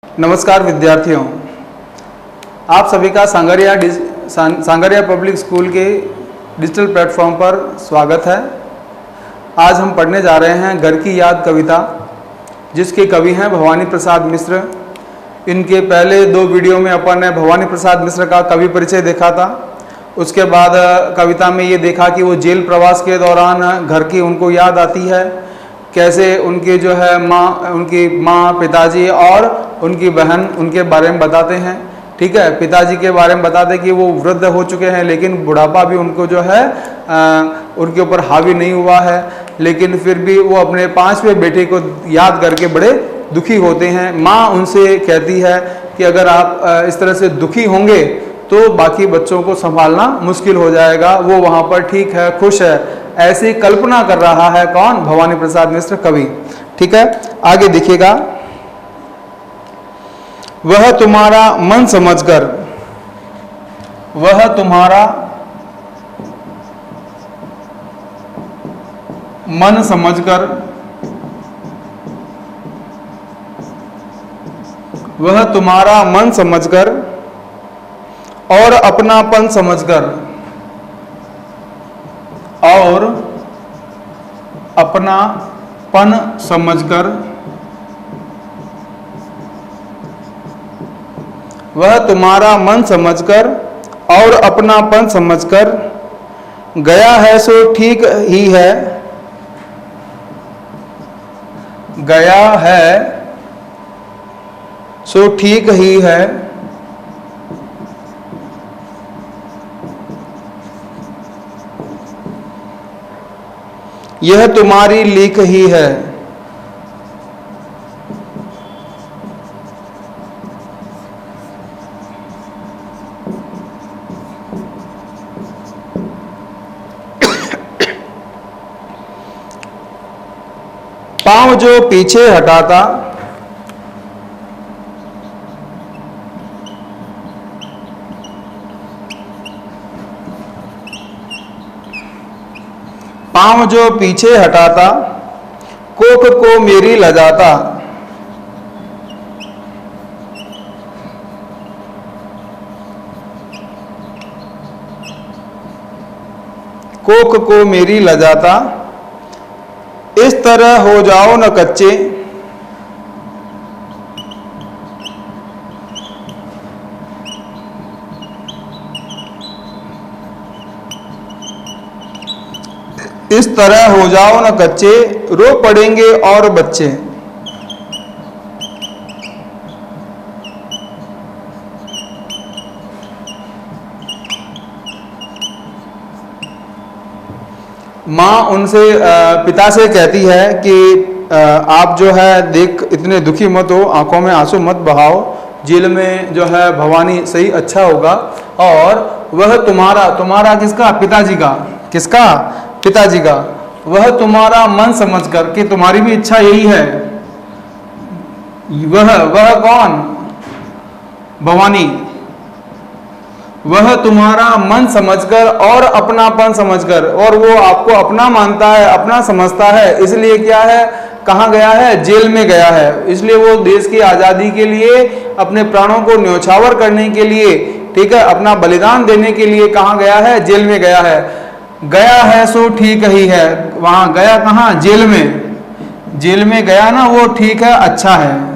नमस्कार विद्यार्थियों, आप सभी का सांगरिया पब्लिक स्कूल के डिजिटल प्लेटफॉर्म पर स्वागत है। आज हम पढ़ने जा रहे हैं घर की याद कविता, जिसके कवि हैं भवानी प्रसाद मिश्र। इनके पहले 2 वीडियो में अपन ने भवानी प्रसाद मिश्र का कवि परिचय देखा था। उसके बाद कविता में ये देखा कि वो जेल प्रवास के दौरान घर की उनको याद आती है, कैसे उनके जो है उनकी माँ, पिताजी और उनकी बहन उनके बारे में बताते हैं। ठीक है, पिताजी के बारे में बताते कि वो वृद्ध हो चुके हैं, लेकिन बुढ़ापा भी उनको जो है उनके ऊपर हावी नहीं हुआ है, लेकिन फिर भी वो अपने 5वें बेटे को याद करके बड़े दुखी होते हैं। माँ उनसे कहती है कि अगर आप इस तरह से दुखी होंगे तो बाकी बच्चों को संभालना मुश्किल हो जाएगा। वो वहाँ पर ठीक है, खुश है, ऐसी कल्पना कर रहा है कौन? भवानी प्रसाद मिश्र कवि। ठीक है, आगे देखिएगा। वह तुम्हारा मन समझकर, वह तुम्हारा मन समझकर, वह तुम्हारा मन समझकर और अपनापन समझकर, और अपनापन समझकर, वह तुम्हारा मन समझकर और अपनापन समझकर गया है सो ठीक ही है, गया है सो ठीक ही है, यह तुम्हारी लीक ही है। पांव जो पीछे हटाता, पांव जो पीछे हटाता, कोख को मेरी लजाता, कोख को मेरी लजाता, इस तरह हो जाओ न कच्चे, इस तरह हो जाओ न कच्चे, रो पड़ेंगे और बच्चे। माँ उनसे पिता से कहती है कि आप जो है देख इतने दुखी मत हो, आंखों में आंसू मत बहाओ, जेल में जो है भवानी सही अच्छा होगा। और वह तुम्हारा किसका? पिताजी का। किसका? पिताजी का। वह तुम्हारा मन समझकर, कि तुम्हारी भी इच्छा यही है। वह कौन? भवानी। वह तुम्हारा मन समझकर और अपनापन समझकर, और वो आपको अपना मानता है, अपना समझता है, इसलिए क्या है, कहाँ गया है? जेल में गया है। इसलिए वो देश की आज़ादी के लिए अपने प्राणों को न्योछावर करने के लिए, ठीक है, अपना बलिदान देने के लिए कहाँ गया है? जेल में गया है। गया है सो ठीक ही है। वहां गया कहाँ? जेल में। जेल में गया ना, वो ठीक है, अच्छा है।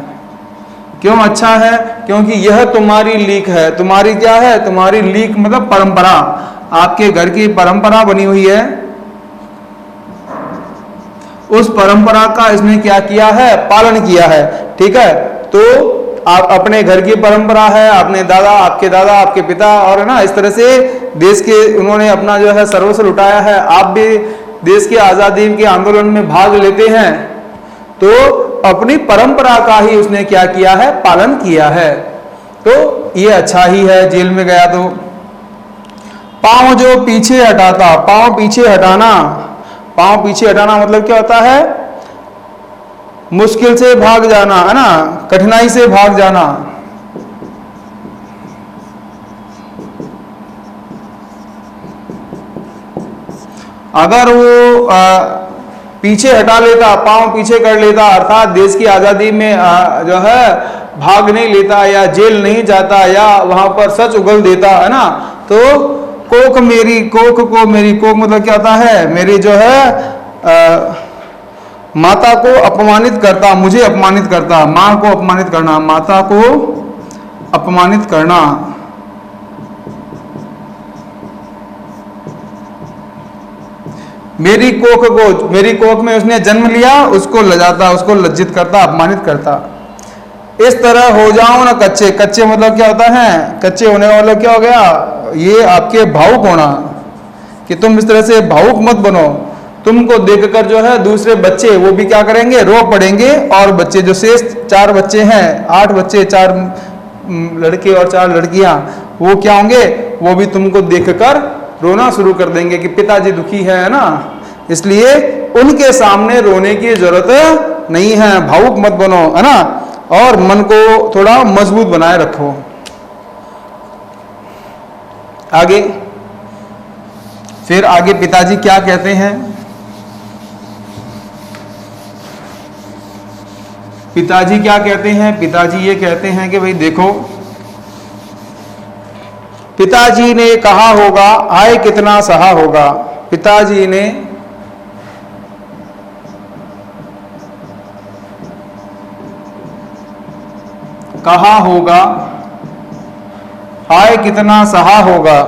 क्यों अच्छा है? क्योंकि यह तुम्हारी लीक है। तुम्हारी क्या है? तुम्हारी लीक मतलब परंपरा, आपके घर की परंपरा बनी हुई है। उस परंपरा का इसने क्या किया है? पालन किया है। ठीक है, तो आप अपने घर की परंपरा है, अपने दादा, आपके दादा, आपके पिता, और ना इस तरह से देश के उन्होंने अपना जो है सर्वस्व लुटाया है। आप भी देश की आजादी के आंदोलन में भाग लेते हैं, तो अपनी परंपरा का ही उसने क्या किया है? पालन किया है। तो ये अच्छा ही है, जेल में गया तो। पांव जो पीछे हटाता, पांव पीछे हटाना, पांव पीछे हटाना मतलब क्या होता है? मुश्किल से भाग जाना, है ना, कठिनाई से भाग जाना। अगर वो पीछे हटा लेता, पांव पीछे कर लेता, अर्थात देश की आज़ादी में जो है भाग नहीं लेता या जेल नहीं जाता या वहां पर सच उगल देता है ना। तो कोख मेरी, कोख को मेरी, कोख मतलब क्या होता है, मेरी जो है माता को अपमानित करता, मुझे अपमानित करता, माँ को अपमानित करना, माता को अपमानित करना। मेरी कोख को, मेरी कोख में उसने जन्म लिया, उसको लजाता, उसको लज्जित करता, अपमानित करता। इस तरह हो जाओ ना कच्चे, कच्चे मतलब क्या होता है, कच्चे होने का मतलब क्या हो गया, ये आपके भावुक होना, कि तुम इस तरह से भावुक मत बनो। तुमको देखकर जो है दूसरे बच्चे वो भी क्या करेंगे, रो पड़ेंगे। और बच्चे जो शेष 4 बच्चे हैं, 8 बच्चे, 4 लड़के और 4 लड़कियां, वो क्या होंगे, वो भी तुमको देखकर रोना शुरू कर देंगे कि पिताजी दुखी है ना। इसलिए उनके सामने रोने की जरूरत नहीं है, भावुक मत बनो, है ना। और मन को थोड़ा मजबूत बनाए रखो। आगे फिर आगे पिताजी क्या कहते हैं, पिताजी क्या कहते हैं, पिताजी ये कहते हैं कि भाई देखो, पिताजी ने कहा होगा आए कितना सहा होगा। पिताजी ने कहा होगा आए कितना सहा होगा।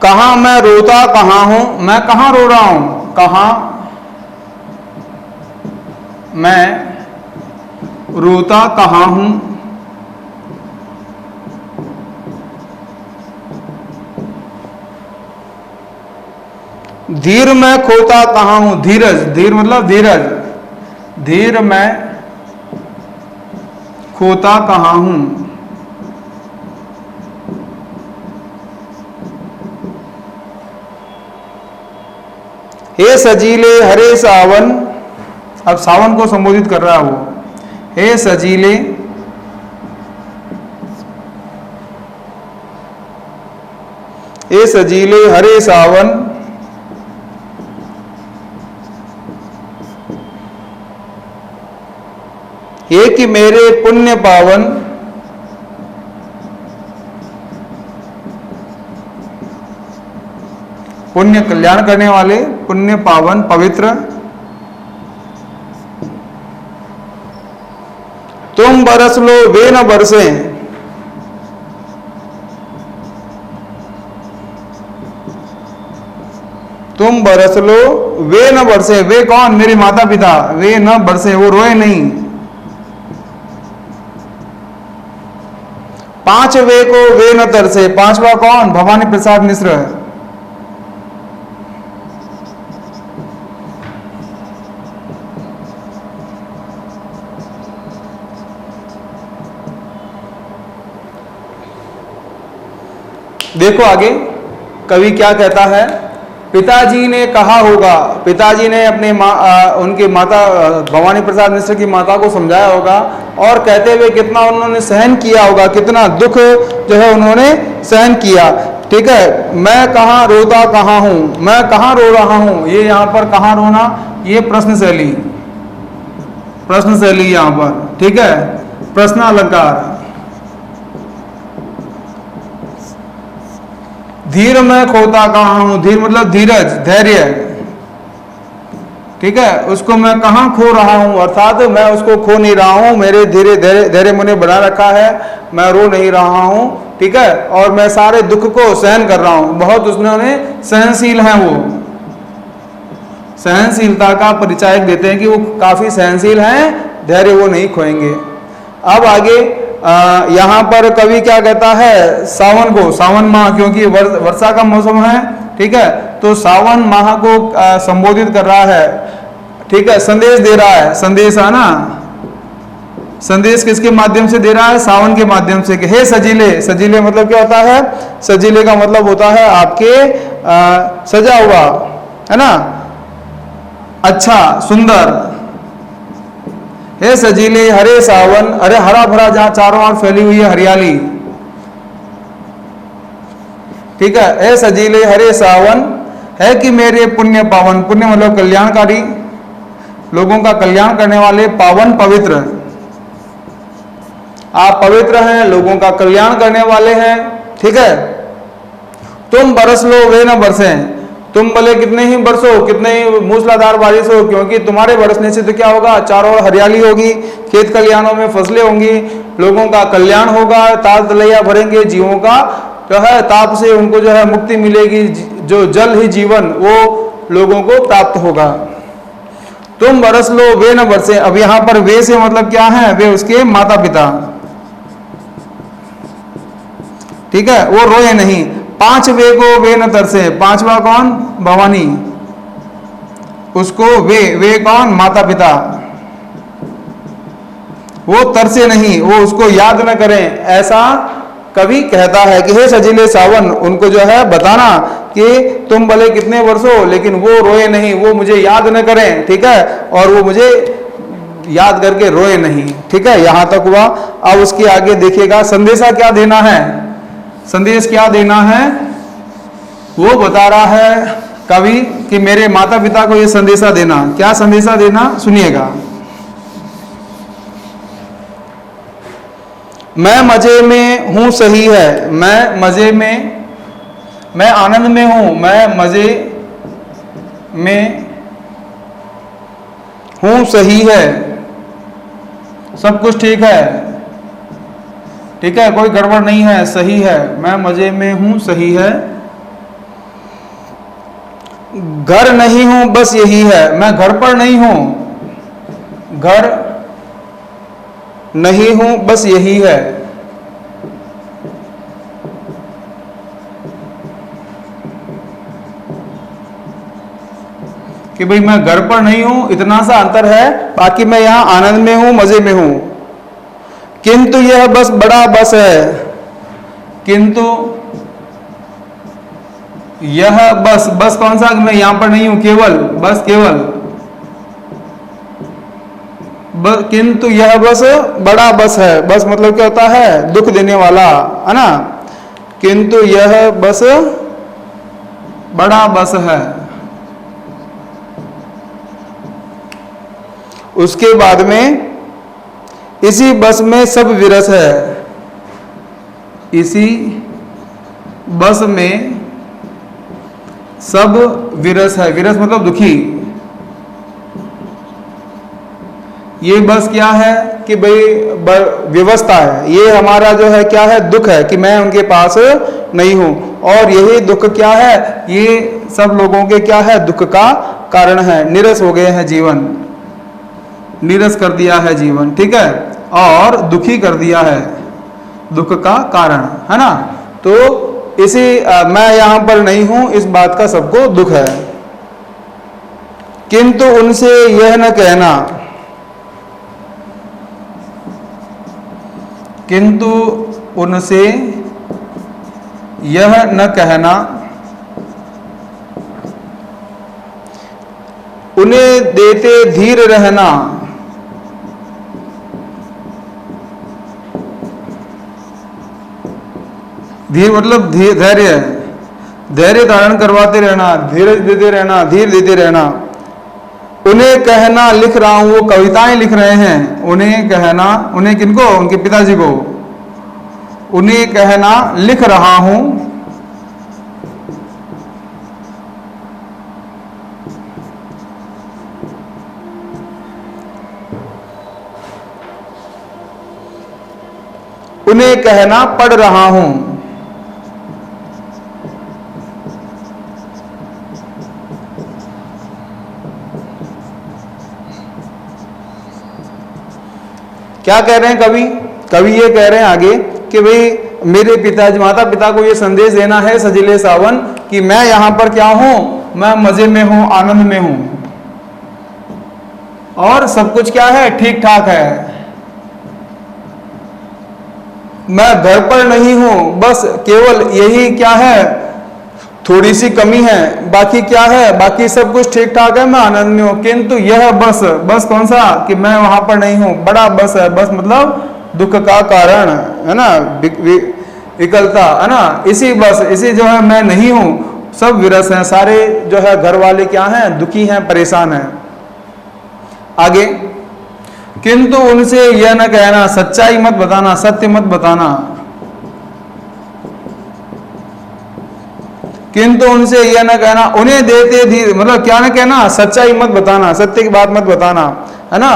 कहां मैं रोता कहां हूं, मैं कहां रो रहा हूं, कहां मैं रोता कहां हूं। धीर मैं खोता कहां हूं, धीरज, धीर मतलब धीरज, धीर मैं खोता कहां हूं। हे सजीले हरे सावन, अब सावन को संबोधित कर रहा है वो। हे सजीले हे सजीले हरे सावन, हे कि मेरे पुण्य पावन, पुण्य कल्याण करने वाले, पुण्य पावन पवित्र, तुम बरस लो वे न बरसे, तुम बरस लो वे न बरसे। वे कौन, मेरे माता पिता, वे न बरसे वो रोए नहीं। 5 वे को वे न तरसे, 5वां कौन, भवानी प्रसाद मिश्र। देखो आगे कवि क्या कहता है, पिताजी ने कहा होगा, पिताजी ने अपने उनकी माता भवानी प्रसाद मिश्र की माता को समझाया होगा, और कहते हुए कितना उन्होंने सहन किया होगा, कितना दुख जो है उन्होंने सहन किया। ठीक है, मैं कहाँ रोता कहाँ हूं, मैं कहाँ रो रहा हूं। ये यहाँ पर कहाँ रोना, ये प्रश्न शैली, प्रश्न शैली यहाँ पर, ठीक है, प्रश्न अलंकार। धीर मैं खोता कहाँ हूं, धीर मतलब धीरज, धैर्य, ठीक है, उसको मैं कहाँ खो रहा हूं, अर्थात मैं उसको खो नहीं रहा हूं, मेरे धीरे धैर्य मैंने बना रखा है, मैं रो नहीं रहा हूं, ठीक है, और मैं सारे दुख को सहन कर रहा हूं। बहुत उसने सहनशील हैं, वो सहनशीलता का परिचय देते हैं कि वो काफी सहनशील हैं, धैर्य वो नहीं खोएंगे। अब आगे यहाँ पर कवि क्या कहता है, सावन को, सावन माह, क्योंकि वर्षा का मौसम है, ठीक है, तो सावन माह को संबोधित कर रहा है, ठीक है, संदेश दे रहा है, संदेश है ना, संदेश किसके माध्यम से दे रहा है, सावन के माध्यम से। हे सजीले, सजीले मतलब क्या होता है, सजीले का मतलब होता है आपके सजा हुआ, है ना, अच्छा, सुंदर। हे सजीले हरे सावन, अरे हरा भरा जहां चारों ओर फैली हुई है हरियाली, ठीक है। हे सजीले हरे सावन, है कि मेरे पुण्य पावन, पुण्य मतलब कल्याणकारी, लोगों का कल्याण करने वाले, पावन पवित्र, आप पवित्र हैं, लोगों का कल्याण करने वाले हैं, ठीक है। तुम बरस लो वे न बरसे, तुम भले कितने ही बरसो, कितने ही मूसलाधार बारिश हो, क्योंकि तुम्हारे बरसने से तो क्या होगा, चारों ओर हरियाली होगी, खेत खलिहानों में फसलें होंगी, लोगों का कल्याण होगा, ताल तलैया भरेंगे, जीवों का जो है ताप से उनको जो है मुक्ति मिलेगी, जो जल ही जीवन वो लोगों को प्राप्त होगा। तुम बरस लो वे न बरसे, अब यहां पर वे से मतलब क्या है, वे उसके माता पिता, ठीक है, वो रोए नहीं। पांच वे को वे न तरसे, पांचवा कौन, भवानी, उसको वे कौन, माता पिता, वो तरसे नहीं, वो उसको याद न करें, ऐसा कवि कहता है कि हे सजीले सावन, उनको जो है बताना कि तुम भले कितने वर्षों, लेकिन वो रोए नहीं, वो मुझे याद न करें, ठीक है, और वो मुझे याद करके रोए नहीं, ठीक है। यहां तक हुआ। अब उसके आगे देखिएगा संदेशा क्या देना है, संदेश क्या देना है वो बता रहा है कवि कि मेरे माता पिता को ये संदेशा देना। क्या संदेशा देना, सुनिएगा। मैं मजे में हूं सही है, मैं मजे में, मैं आनंद में हूं, मैं मजे में हूं सही है, सब कुछ ठीक है, ठीक है, कोई गड़बड़ नहीं है, सही है, मैं मजे में हूं सही है। घर नहीं हूं बस यही है, मैं घर पर नहीं हूं, घर नहीं हूं बस यही है। कि भाई मैं घर पर नहीं हूं, इतना सा अंतर है, बाकी मैं यहां आनंद में हूं, मजे में हूं। किंतु यह बस बड़ा बस है, किंतु यह बस, बस कौन सा, मैं यहां पर नहीं हूं, केवल, बस केवल, किंतु यह बस बड़ा बस है, बस मतलब क्या होता है, दुख देने वाला, है ना। किंतु यह बस बड़ा बस है। उसके बाद में इसी बस में सब विरस है, इसी बस में सब विरस है, विरस मतलब दुखी। ये बस क्या है कि भाई व्यवस्था है, ये हमारा जो है क्या है, दुख है कि मैं उनके पास नहीं हूं, और यही दुख क्या है, ये सब लोगों के क्या है, दुख का कारण है। निरस हो गए हैं जीवन, नीरस कर दिया है जीवन, ठीक है, और दुखी कर दिया है, दुख का कारण, है ना। तो इसी मैं यहां पर नहीं हूं, इस बात का सबको दुख है। किंतु उनसे यह न कहना, किंतु उनसे यह न कहना, उन्हें देते धीर रहना, धीर मतलब धैर्य, धैर्य धारण करवाते रहना, धीरज देते रहना, धीर देते रहना। उन्हें कहना लिख रहा हूं, वो कविताएं लिख रहे हैं, उन्हें कहना, उन्हें किनको, उनके पिताजी को, उन्हें कहना लिख रहा हूं, उन्हें कहना पढ़ रहा हूं। क्या कह रहे हैं कवि, कवि ये कह रहे हैं आगे कि भाई मेरे पिताजी, माता पिता को ये संदेश देना है सजीले सावन कि मैं यहां पर क्या हूं, मैं मजे में हूं, आनंद में हूं, और सब कुछ क्या है, ठीक ठाक है। मैं घर पर नहीं हूं, बस केवल यही क्या है, थोड़ी सी कमी है, बाकी क्या है, बाकी सब कुछ ठीक ठाक है, मैं आनंद में हूं, किंतु यह बस, बस कौन सा, कि मैं वहां पर नहीं हूं, बड़ा बस है, बस मतलब दुख का कारण है ना, विकलता है ना, इसी बस, इसी जो है मैं नहीं हूं, सब विरस हैं, सारे जो है घर वाले क्या हैं, दुखी हैं, परेशान हैं। आगे, किंतु उनसे यह न कहना, सच्चाई मत बताना, सत्य मत बताना, किंतु उनसे यह न कहना, उन्हें देते धीरे, मतलब क्या न कहना, सच्चाई मत बताना, सत्य की बात मत बताना, है ना,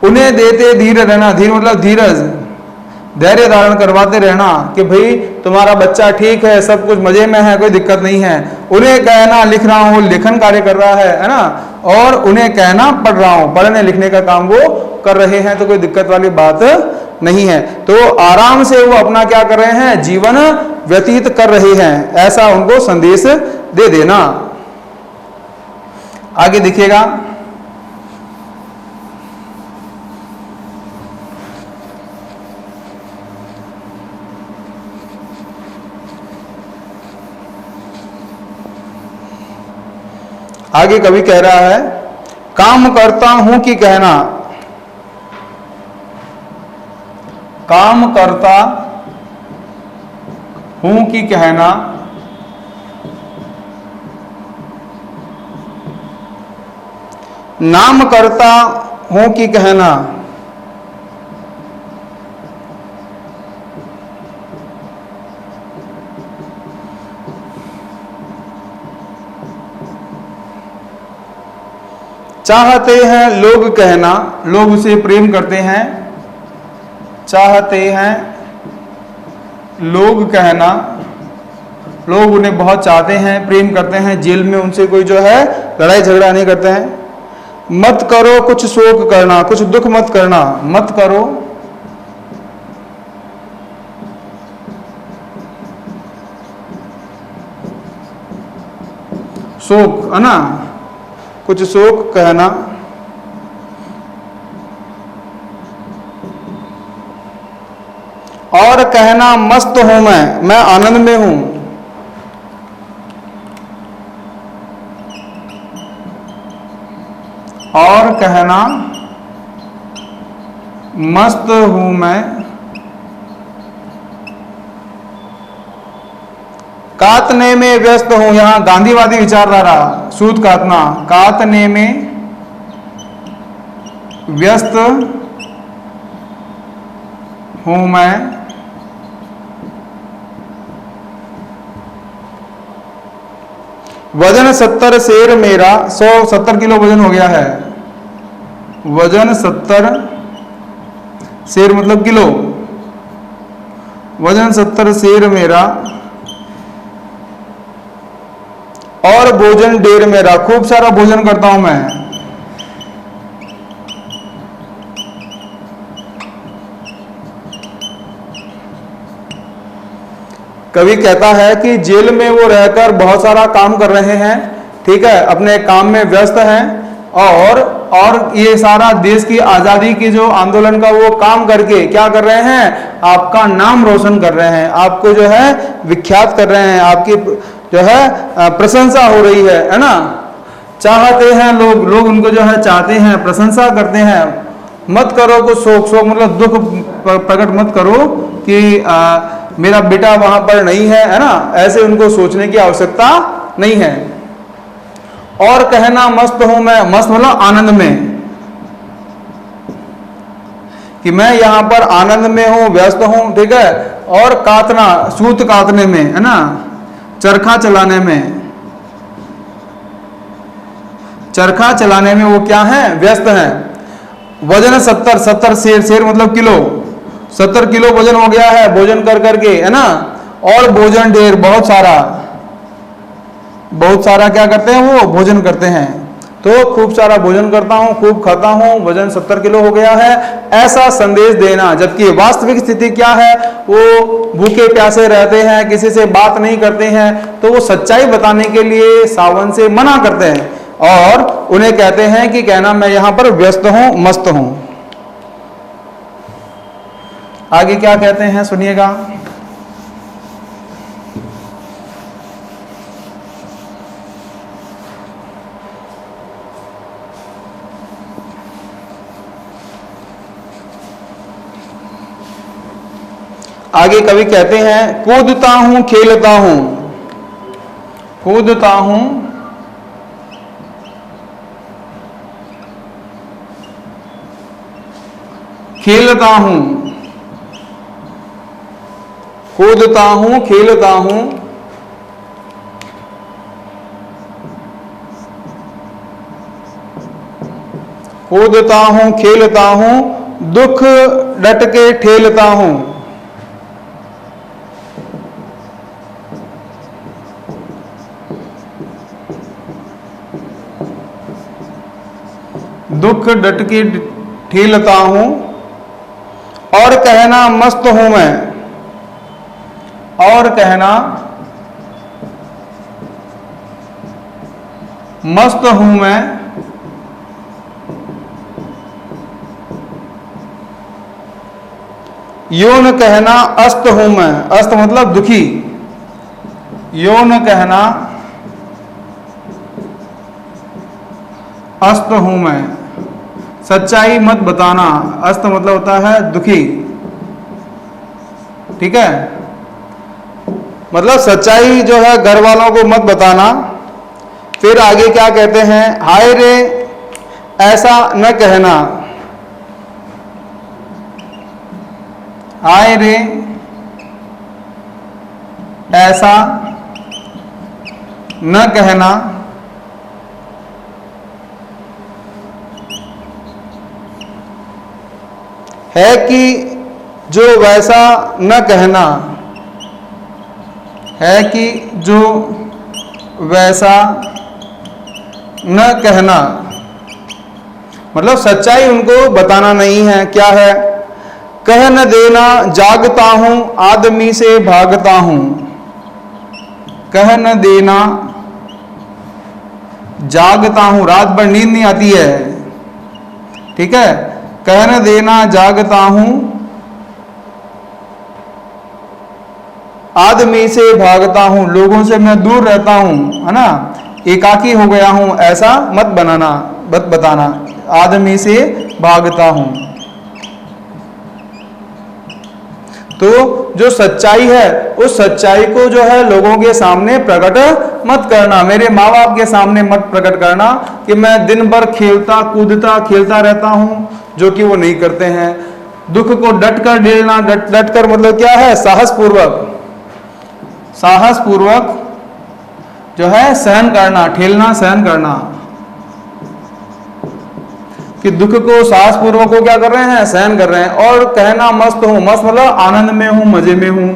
उन्हें देते धीरे रहना, धीर मतलब धीरज, धैर्य धारण करवाते रहना कि भाई तुम्हारा बच्चा ठीक है, सब कुछ मजे में है, कोई दिक्कत नहीं है। उन्हें कहना लिख रहा हूँ, लेखन कार्य कर रहा है ना, और उन्हें कहना पढ़ रहा हूँ, पढ़ने लिखने का काम वो कर रहे हैं, तो कोई दिक्कत वाली बात नहीं है। तो आराम से वो अपना क्या कर रहे हैं, जीवन व्यतीत कर रहे हैं, ऐसा उनको संदेश दे देना। आगे देखिएगा, आगे कवि कह रहा है, काम करता हूं कि कहना, काम करता हूं कि कहना, नाम करता हूं कि कहना, चाहते हैं लोग कहना, लोग उसे प्रेम करते हैं, चाहते हैं लोग कहना, लोग उन्हें बहुत चाहते हैं, प्रेम करते हैं, जेल में उनसे कोई जो है लड़ाई झगड़ा नहीं करते हैं। मत करो कुछ शोक करना, कुछ दुख मत करना, मत करो शोक, है ना, कुछ शोक कहना, और कहना मस्त हूं मैं आनंद में हूं, और कहना मस्त हूं मैं, कातने में व्यस्त हूं, यहां गांधीवादी विचारधारा, सूत कातना, कातने में व्यस्त हूं मैं, वजन 70 शेर मेरा, 170 किलो वजन हो गया है, वजन 70 शेर मतलब किलो, वजन 70 शेर मेरा, और भोजन ढेर मेरा, खूब सारा भोजन करता हूं मैं। कवि कहता है कि जेल में वो रहकर बहुत सारा काम कर रहे हैं, ठीक है, अपने काम में व्यस्त हैं, और ये सारा देश की आजादी की जो आंदोलन का वो काम करके क्या कर रहे हैं, आपका नाम रोशन कर रहे हैं, आपको जो है विख्यात कर रहे हैं, आपकी जो है प्रशंसा हो रही है ना। चाहते हैं लोग उनको जो है चाहते हैं, प्रशंसा करते हैं। मत करो कुछ शोक, शोक मतलब दुख प्रकट मत करो कि मेरा बेटा वहां पर नहीं है ना, ऐसे उनको सोचने की आवश्यकता नहीं है। और कहना मस्त हूं मैं, मस्त मतलब आनंद में, कि मैं यहां पर आनंद में हूं, व्यस्त हूं, ठीक है। और कातना, सूत कातने में, है ना, चरखा चलाने में, चरखा चलाने में वो क्या है, व्यस्त हैं। वजन 70 शेर मतलब किलो, 70 किलो वजन हो गया है भोजन कर करके, है ना। और भोजन ढेर, बहुत सारा क्या करते हैं वो भोजन करते हैं, तो खूब सारा भोजन करता हूं, खूब खाता हूं, वजन 70 किलो हो गया है, ऐसा संदेश देना। जबकि वास्तविक स्थिति क्या है, वो भूखे प्यासे रहते हैं, किसी से बात नहीं करते हैं, तो वो सच्चाई बताने के लिए सावन से मना करते हैं और उन्हें कहते हैं कि कहना मैं यहां पर व्यस्त हूं, मस्त हूं। आगे क्या कहते हैं सुनिएगा। आगे कवि कहते हैं कूदता हूं खेलता हूं, कूदता हूं खेलता हूं, कूदता हूं खेलता हूं, कूदता हूं खेलता हूं, दुख डट के ठेलता हूं, दुख डट के ठेलता हूं, और कहना मस्त हूं मैं, और कहना मस्त हूं मैं, यो न कहना अस्त हूं मैं, अस्त मतलब दुखी, यो न कहना अस्त हूं मैं, सच्चाई मत बताना, अस्त मतलब होता है दुखी, ठीक है, मतलब सच्चाई जो है घर वालों को मत बताना। फिर आगे क्या कहते हैं, हाय रे ऐसा न कहना, हाय रे ऐसा न कहना, है कि जो वैसा न कहना, है कि जो वैसा न कहना, मतलब सच्चाई उनको बताना नहीं है। क्या है, कह न देना जागता हूं आदमी से भागता हूं, कह न देना जागता हूं, रात भर नींद नहीं आती है, ठीक है, कह न देना जागता हूं आदमी से भागता हूं, लोगों से मैं दूर रहता हूं, है ना, एकाकी हो गया हूं, ऐसा मत बनाना, मत बताना, आदमी से भागता हूं। तो जो सच्चाई है उस सच्चाई को जो है लोगों के सामने प्रकट मत करना, मेरे माँ बाप के सामने मत प्रकट करना कि मैं दिन भर खेलता कूदता खेलता रहता हूं, जो कि वो नहीं करते हैं। दुख को डट कर झेलना, डट कर मतलब क्या है, साहस पूर्वक, साहस पूर्वक जो है सहन करना, ठेलना सहन करना, कि दुख को साहस पूर्वक को क्या कर रहे हैं, सहन कर रहे हैं। और कहना मस्त हूं, मस्त मतलब आनंद में हूं, मजे में हूं।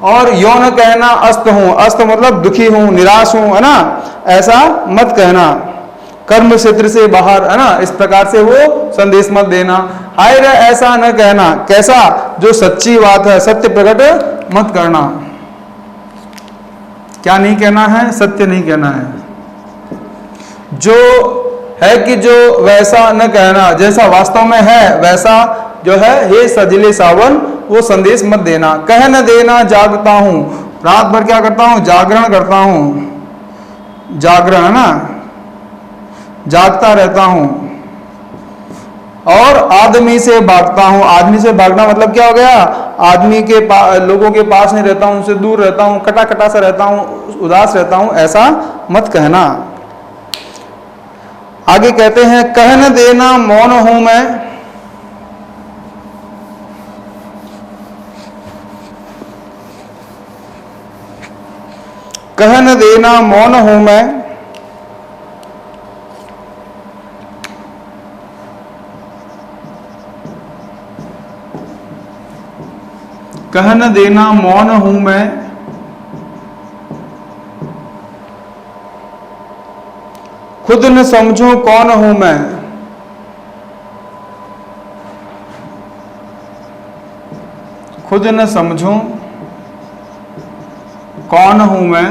और यो न कहना अस्त हूं, अस्त मतलब दुखी हूं, निराश हूं, है ना, ऐसा मत कहना, कर्म क्षेत्र से बाहर, है ना, इस प्रकार से वो संदेश मत देना। हाय रे ऐसा न कहना, कैसा, जो सच्ची बात है, सत्य प्रकट मत करना। क्या नहीं कहना है, सत्य नहीं कहना है। जो है कि जो वैसा न कहना, जैसा वास्तव में है वैसा जो है, हे सजले सावन वो संदेश मत देना। कह न देना जागता हूं, रात भर क्या करता हूं, जागरण करता हूं, जागरण, है ना, जागता रहता हूं। और आदमी से भागता हूं, आदमी से भागना मतलब क्या हो गया, आदमी के लोगों के पास नहीं रहता हूं, उनसे दूर रहता हूं, कटा कटा सा रहता हूं, उदास रहता हूं, ऐसा मत कहना। आगे कहते हैं कह न देना मौन हूं मैं, कह न देना मौन हूं मैं, कह न देना मौन हूं मैं, खुद न समझूं कौन हूं मैं, खुद न समझूं कौन हूं मैं,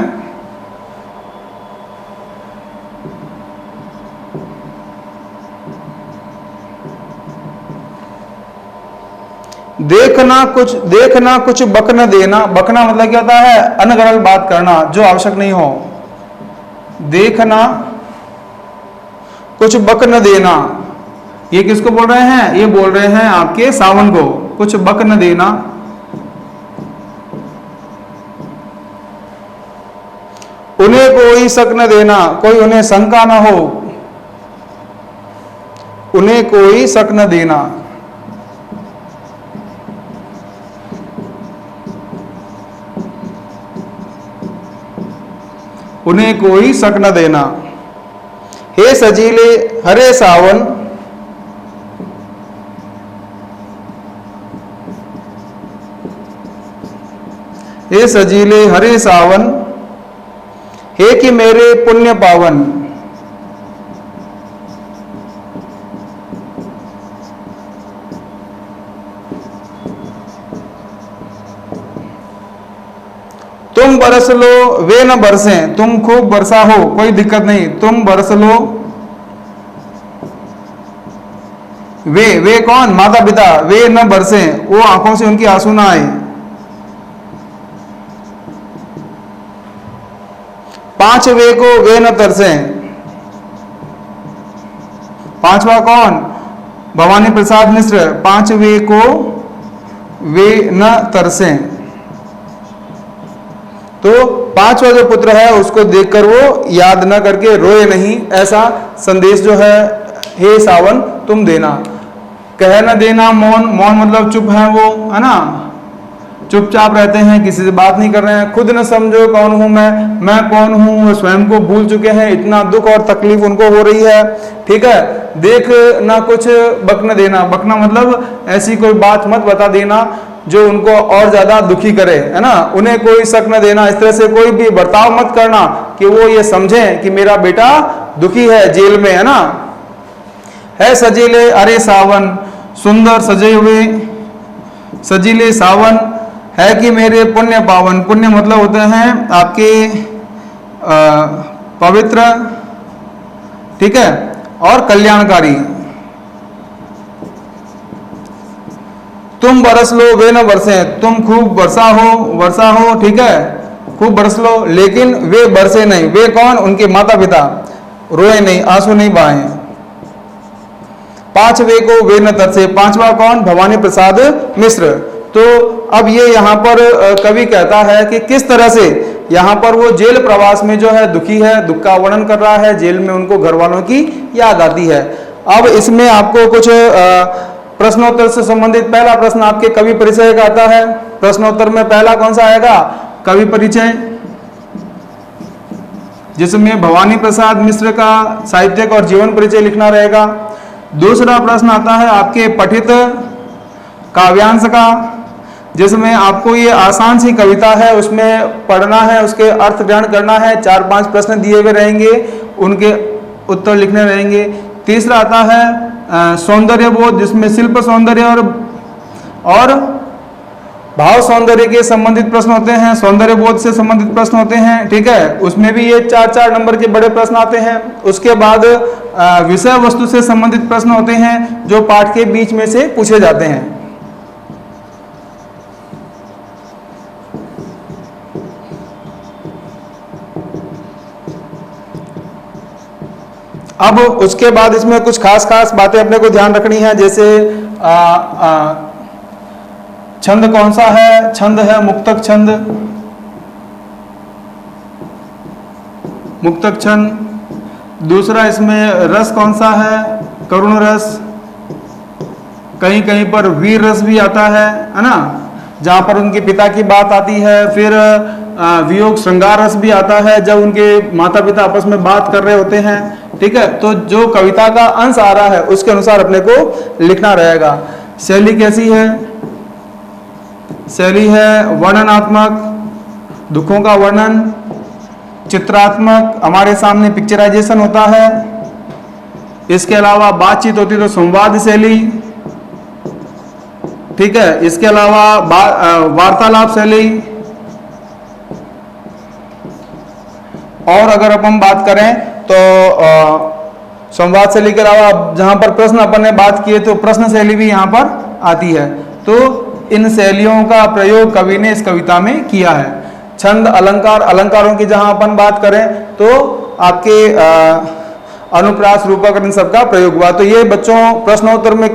देखना कुछ बक न देना, बकना मतलब क्या होता है, अनगढ़ बात करना जो आवश्यक नहीं हो। देखना कुछ बक न देना, ये किसको बोल रहे हैं? ये बोल रहे हैं आपके सावन को। कुछ बक न देना, उन्हें कोई शक न देना, कोई उन्हें शंका न हो, उन्हें कोई शक न देना। उन्हें कोई शक न देना। हे सजीले हरे सावन, हे सजीले हरे सावन, हे कि मेरे पुण्य पावन। तुम बरस लो वे न बरसें, तुम खूब बरसा हो कोई दिक्कत नहीं, तुम बरस लो वे कौन? माता पिता। वे न बरसें, वो आंखों से उनकी आंसू ना आए। 5 वे को वे न तरसें, 5वां कौन? भवानी प्रसाद मिश्र। 5 वे को वे न तरसें, तो 5वां जो पुत्र है उसको देखकर वो याद न करके रोए नहीं, ऐसा संदेश जो है हे सावन तुम देना। कह न देना मौन, मौन मतलब चुप है वो, है ना, चुपचाप रहते हैं, किसी से बात नहीं कर रहे हैं। खुद न समझो कौन हूं मैं कौन हूं, वो स्वयं को भूल चुके हैं, इतना दुख और तकलीफ उनको हो रही है। ठीक है, देख ना कुछ बक न देना, बकना मतलब ऐसी कोई बात मत बता देना जो उनको और ज्यादा दुखी करे, है ना। उन्हें कोई शक न देना, इस तरह से कोई भी बर्ताव मत करना कि वो ये समझें कि मेरा बेटा दुखी है, जेल में, है ना। है सजीले अरे सावन, सुंदर सजे हुए सजीले सावन, है कि मेरे पुण्य पावन। पुण्य मतलब होते हैं आपके पवित्र, ठीक है, और कल्याणकारी। तुम बरस लो वे न बरसे, तुम खूब वर्षा हो, ठीक है, खूब बरस लो, लेकिन वे बरसे नहीं। वे कौन? उनके माता पिता। रोए नहीं, आंसू नहीं बहाए। 5 वे को वे न तरसे, 5वां कौन? भवानी प्रसाद मिश्र। तो अब ये यहाँ पर कवि कहता है कि किस तरह से यहाँ पर वो जेल प्रवास में जो है दुखी है, दुख का वर्णन कर रहा है, जेल में उनको घर वालों की याद आती है। अब इसमें आपको कुछ प्रश्नोत्तर से संबंधित पहला प्रश्न आपके कवि परिचय का आता है। प्रश्नोत्तर में पहला कौन सा आएगा? कवि परिचय, जिसमें भवानी प्रसाद मिश्र का साहित्यिक और जीवन परिचय लिखना रहेगा। दूसरा प्रश्न आता है आपके पठित काव्यांश का, जिसमें आपको ये आसान सी कविता है, उसमें पढ़ना है, उसके अर्थ ग्रहण करना है। 4-5 प्रश्न दिए हुए रहेंगे, उनके उत्तर लिखने रहेंगे। तीसरा आता है सौंदर्य बोध, जिसमें शिल्प सौंदर्य और भाव सौंदर्य के संबंधित प्रश्न होते हैं, सौंदर्य बोध से संबंधित प्रश्न होते हैं, ठीक है। उसमें भी ये 4-4 नंबर के बड़े प्रश्न आते हैं। उसके बाद विषय वस्तु से संबंधित प्रश्न होते हैं जो पाठ के बीच में से पूछे जाते हैं। अब उसके बाद इसमें कुछ खास बातें अपने को ध्यान रखनी है, जैसे छंद कौन सा है? छंद है मुक्तक छंद, मुक्तक छंद। दूसरा इसमें रस कौन सा है? करुण रस। कहीं कहीं पर वीर रस भी आता है ना, जहां पर उनके पिता की बात आती है। फिर वियोग श्रृंगार रस भी आता है, जब उनके माता पिता आपस में बात कर रहे होते हैं, ठीक है। तो जो कविता का अंश आ रहा है उसके अनुसार अपने को लिखना रहेगा। शैली कैसी है? शैली है वर्णनात्मक, दुखों का वर्णन, चित्रात्मक, हमारे सामने पिक्चराइजेशन होता है। इसके अलावा बातचीत होती तो संवाद शैली, ठीक है। इसके अलावा वार्तालाप शैली, और अगर अपन बात करें तो संवाद शैली के अलावा जहां पर प्रश्न अपन ने बात किए तो प्रश्न शैली भी यहां पर आती है। तो इन शैलियों का प्रयोग कवि ने इस कविता में किया है। छंद, अलंकार, अलंकारों की जहां अपन बात करें तो आपके अनुप्रास, रूपक, इन सबका प्रयोग हुआ। तो ये बच्चों प्रश्नोत्तर में